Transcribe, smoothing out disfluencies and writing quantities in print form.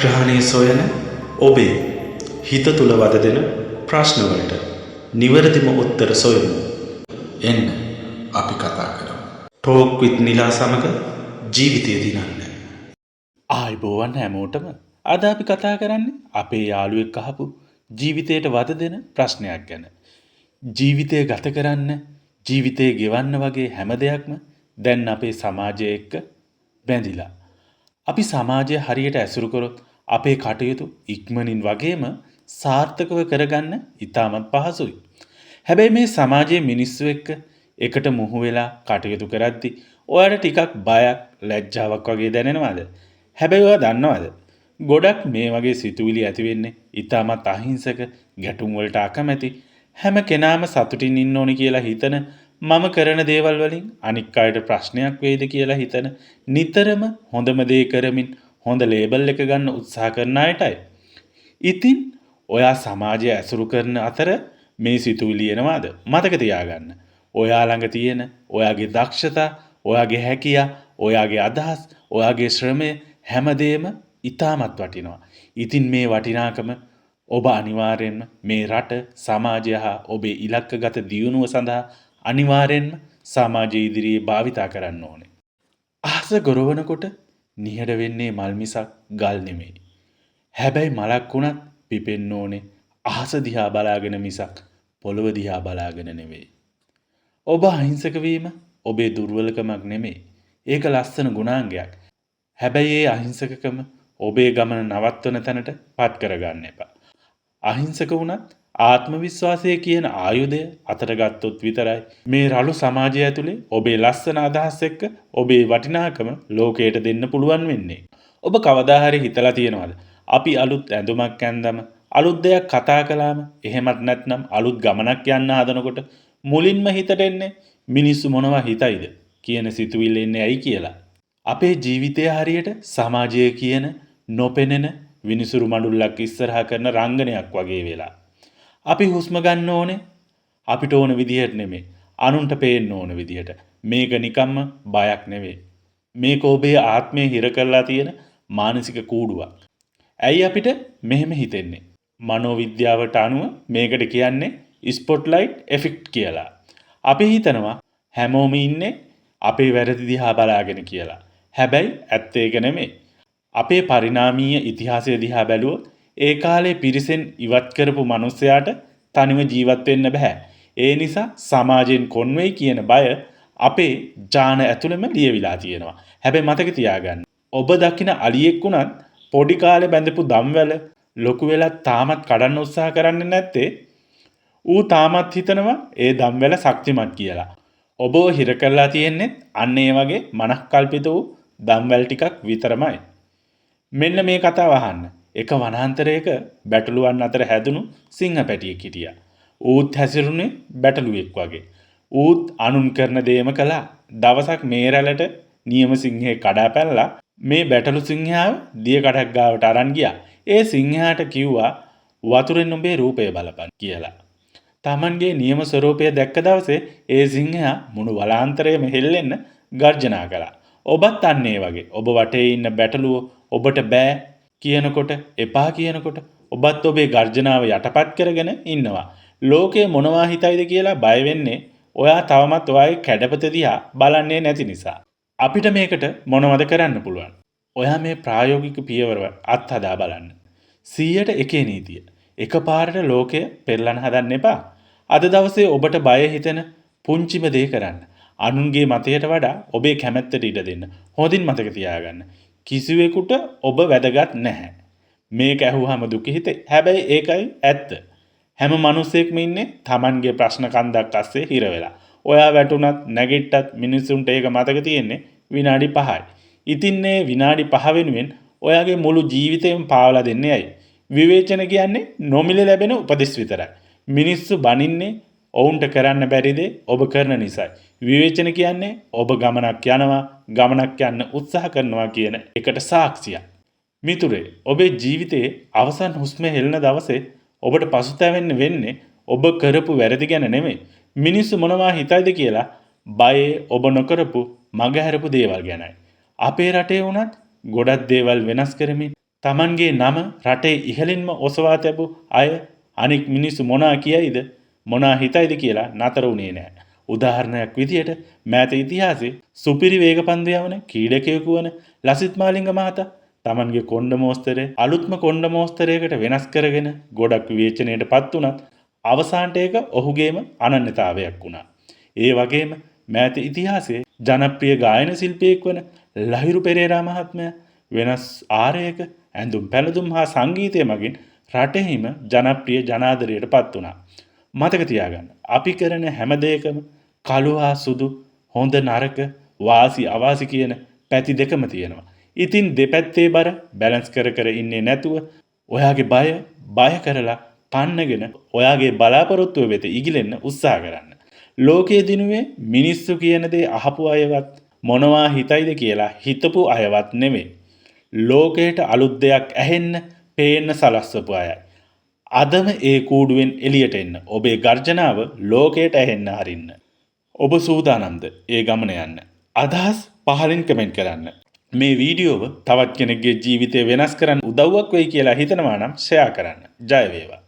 ජයග්‍රහණය සොයන ඔබේ හිත තුළ වද දෙන ප්‍රශ්නවලට නිවැරදිම උත්තර සොයමු. එන්න අපි කතා කරමු. ටෝක් විත් නිලා සමග ජීවිතය දිනන්න. ආයිබෝවන් හැමෝටම අද අපි කතා කරන්නේ අපේ යාළුවෙක් අහපු ජීවිතයට වද දෙන ප්‍රශ්නයක් ගැන. ජීවිතය ගත කරන්න, ජීවිතය ගෙවන්න වගේ හැම දෙයක්ම දැන් අපේ සමාජය එක්ක බැඳිලා. අපි සමාජය හරියට ඇසුරු කරොත් අපේ කටයුතු ඉක්මනින් වගේම සාර්ථකව කරගන්න ඉතාමත් පහසුයි. හැබැයි මේ සමාජයේ මිනිස්සු එක්ක එකට මුහු වෙලා කටයුතු කරද්දි ඔයාලට ටිකක් බයක්, ලැජ්ජාවක් වගේ දැනෙනවද? හැබැයි ඔයා දන්නවද? ගොඩක් මේ වගේ සිතුවිලි ඇති වෙන්නේ ඉතාමත් අහිංසක, ගැටුම් වලට අකමැති, හැම කෙනාම සතුටින් ඉන්න ඕනි කියලා හිතන, මම කරන දේවල් වලින් අනික් අයට ප්‍රශ්නයක් වෙයිද කියලා හිතන, නිතරම හොඳම දේ කරමින් හොඳ ලේබල් එක ගන්න උත්සාහ කරන අයටයි. ඉතින් ඔයා සමාජය ඇසුරු කරන අතර මේ සිතුවිලි එනවාද? මතක තියාගන්න. ඔයා ළඟ තියෙන ඔයාගේ දක්ෂතා, ඔයාගේ හැකියා, ඔයාගේ අදහස්, ඔයාගේ ශ්‍රමය හැමදේම ඉතාමත් වටිනවා. ඉතින් මේ වටිනාකම ඔබ අනිවාර්යෙන්ම මේ රට, සමාජය හා ඔබේ ඉලක්කගත දියුණුව සඳහා අනිවාර්යෙන්ම සමාජය ඉදිරියේ භාවිතා කරන්න ඕනේ. අහස ගොරවනකොට නිහඬ වෙන්නේ මල් මිසක් ගල් නෙමෙයි. හැබැයි මලක් වුණත් පිපෙන්න ඕනේ අහස දිහා බලාගෙන මිසක් පොළව දිහා බලාගෙන නෙවෙයි. ඔබ අහිංසක වීම ඔබේ දුර්වලකමක් නෙමෙයි. ඒක ලස්සන ගුණාංගයක්. හැබැයි ඒ අහිංසකකම ඔබේ ගමන නවත්වන තැනට පත් කරගන්න එපා. අහිංසක වුණත් ආත්ම විශ්වාසය කියන ආයුධය අතට ගත්තොත් විතරයි මේ රළු සමාජය ඇතුලේ ඔබේ ලස්සන අදහස් එක්ක ඔබේ වටිනාකම ලෝකයට දෙන්න පුළුවන් වෙන්නේ. ඔබ කවදා හරි හිතලා තියෙනවද? අපි අලුත් ඇඳුමක් ඇඳම, අලුත් දෙයක් කතා කළාම, එහෙමත් නැත්නම් අලුත් ගමනක් යන්න හදනකොට මුලින්ම හිතට එන්නේ මිනිස්සු මොනවා හිතයිද කියන සිතුවිල්ල එන්නේ ඇයි කියලා. අපේ ජීවිතය හරියට සමාජය කියන නොපෙනෙන විනිසුරු මඩුල්ලක් ඉස්සරහා කරන රංගනයක් වගේ වෙලා. අපි හුස්ම ගන්න ඕනේ අපිට ඕන විදිහට නෙමෙයි, අනුන්ට පේන්න ඕන විදිහට. මේක නිකම්ම බයක් නෙවෙයි. මේක ඔබේ ආත්මය හිර කරලා තියෙන මානසික කූඩුවක්. ඇයි අපිට මෙහෙම හිතෙන්නේ? මනෝවිද්‍යාවට අනුව මේකට කියන්නේ ස්පොට්ලයිට් එෆෙක්ට් කියලා. අපි හිතනවා හැමෝම ඉන්නේ අපේ වැරදි දිහා බලාගෙන කියලා. හැබැයි ඇත්ත ඒක නෙමෙයි. අපේ පරිණාමීය ඉතිහාසය දිහා බැලුවොත් ඒ කාලේ පිරිසෙන් ඉවත් කරපු මිනිස්සයාට තනිව ජීවත් වෙන්න බෑ. ඒ නිසා සමාජයෙන් කොන් වෙයි කියන බය අපේ ජාන ඇතුළෙම ලියවිලා තියෙනවා. හැබැයි මතක තියාගන්න. ඔබ දකින අලියෙක් වුණත් පොඩි කාලේ බැඳපු දම්වැල ලොකු වෙලා තාමත් කඩන්න උත්සාහ කරන්නේ නැත්තේ ඌ තාමත් හිතනවා ඒ දම්වැල ශක්තිමත් කියලා. ඔබව හිර කරලා තියෙන්නේ අන්න ඒ වගේ මනස්කල්පිත වූ දම්වැල් ටිකක් විතරමයි. මෙන්න මේ කතාව අහන්න. එක වනාන්තරයක බැටළුවන් අතර හැදුණු සිංහ පැටියෙක් හිටියා. ඌත් හැසිරුණේ බැටළුවෙක් වගේ. ඌත් අනුන් කරන දේම කළා. දවසක් මේ රැළට නියම සිංහයෙක් කඩා පැනලා මේ බැටළු සිංහයාව දිය කඩක් ගාවට අරන් ගියා. ඒ සිංහයාට කිව්වා වතුරෙන් උඹේ රූපය බලපන් කියලා. තමන්ගේ නියම ස්වරූපය දැක්ක දවසේ ඒ සිංහයා මුළු වලාන්තරයම හෙල්ලෙන්න ගර්ජනා කළා. ඔබත් අන්න ඒ වගේ. ඔබ වටේ ඉන්න බැටළුවෝ ඔබට බෑ කියනකොට, එපා කියනකොට ඔබත් ඔබේ ගර්ජනාව යටපත් කරගෙන ඉන්නවා. ලෝකයේ මොනවා හිතයිද කියලා බය වෙන්නේ ඔයා තවමත් ඔයාගේ කැඩපත දිහා බලන්නේ නැති නිසා. අපිට මේකට මොනවද කරන්න පුළුවන්? ඔයා මේ ප්‍රායෝගික පියවර අත්හදා බලන්න. 100ට එකේ නීතිය. එකපාරට ලෝකය පෙරලන්න හදන්න එපා. අද දවසේ ඔබට බය හිතෙන පුංචිම දේ කරන්න. අනුන්ගේ මතයට වඩා ඔබේ කැමැත්තට ඉඩ දෙන්න. හොඳින් මතක තියාගන්න. කිසිවෙකුට ඔබ වැදගත් නැහැ. මේක ඇහුවම දුක හිතේ. හැබැයි ඒකයි ඇත්ත. හැම මිනිසෙක්ම ඉන්නේ Tamanගේ ප්‍රශ්න කන්දක් අස්සේ හිර වෙලා. ඔයා වැටුණත් නැගිට්ටත් මිනිසුන්ට ඒක මතක තියෙන්නේ විනාඩි 5යි. ඉතින් මේ විනාඩි 5 වෙනුවෙන් ඔයාගේ මුළු ජීවිතේම පාවලා දෙන්නේ ඇයි? විවේචන කියන්නේ නොමිලේ ලැබෙන උපදෙස් විතරයි. මිනිස්සු බනින්නේ ඔවුන්ට කරන්න බැරි දේ ඔබ කරන නිසායි. විවේචන කියන්නේ ඔබ ගමනක් යනවා, ගමනක් යන්න උත්සාහ කරනවා කියන එකට සාක්ෂියක්. මිතුරේ, ඔබේ ජීවිතයේ අවසන් හුස්ම හෙළන දවසේ ඔබට පසුතැවෙන්න වෙන්නේ ඔබ කරපු වැරදි ගැන නෙමෙයි. මිනිස්සු මොනවා හිතයිද කියලා බයේ ඔබ නොකරපු මගහැරපු දේවල් ගැනයි. අපේ රටේ වුණත් ගොඩක් දේවල් වෙනස් කරමින් තමන්ගේ නම රටේ ඉහළින්ම ඔසවා තැබූ අය අනික් මිනිස්සු මොනා කියයිද මොනා හිතයිද කියලා නතර වුණේ නැහැ. උදාහරණයක් විදියට මෑත ඉතිහාසයේ සුපිරි වේගපන්දු යවන ක්‍රීඩකයෙකු වන ලසිත් මාලිංග මහතා තමන්ගේ කොණ්ඩ මෝස්තරය අලුත්ම කොණ්ඩ මෝස්තරයකට වෙනස් කරගෙන ගොඩක් විවේචනයට පත් වුණත් අවසානට ඒක ඔහුගේම අනන්‍යතාවයක් වුණා. ඒ වගේම මෑත ඉතිහාසයේ ජනප්‍රිය ගායන ශිල්පියෙක් වන ලහිරු පෙරේරා මහත්මයා වෙනස් ආරයක ඇඳුම් පැළඳුම් හා සංගීතය මගින් රටෙහිම ජනප්‍රිය ජනාදරයට පත් වුණා. මතක තියාගන්න අපි කරන හැම දෙයකම කළු හා සුදු හොඳ නරක වාසි අවාසි කියන පැති දෙකම තියෙනවා. ඉතින් දෙපැත්තේ බර බැලන්ස් කර කර ඉන්නේ නැතුව ඔයාගේ බය කරලා පන්නගෙන ඔයාගේ බලාපොරොත්තුව වෙත ඉගිලෙන්න උත්සාහ කරන්න. ලෝකයේ දිනුවේ මිනිස්සු කියන දේ අහපු අයවත් මොනවා හිතයිද කියලා හිතපු අයවත් නෙමෙයි. ලෝකයට අලුත් දෙයක් ඇහෙන්න පේන්න සලස්වපු අයයි. අදම ඒ කූඩුවෙන් එළියට එන්න. ඔබේ ගර්ජනාව ලෝකයට ඇහෙන්න හරින්න. ඔබ සූදානම්ද ඒ ගමන යන්න? අදහස් පහලින් කමෙන්ට් කරන්න. මේ වීඩියෝව තවත් කෙනෙක්ගේ ජීවිතය වෙනස් කරන්න උදව්වක් වෙයි කියලා හිතනවා නම් ෂෙයා කරන්න. ජය වේවා.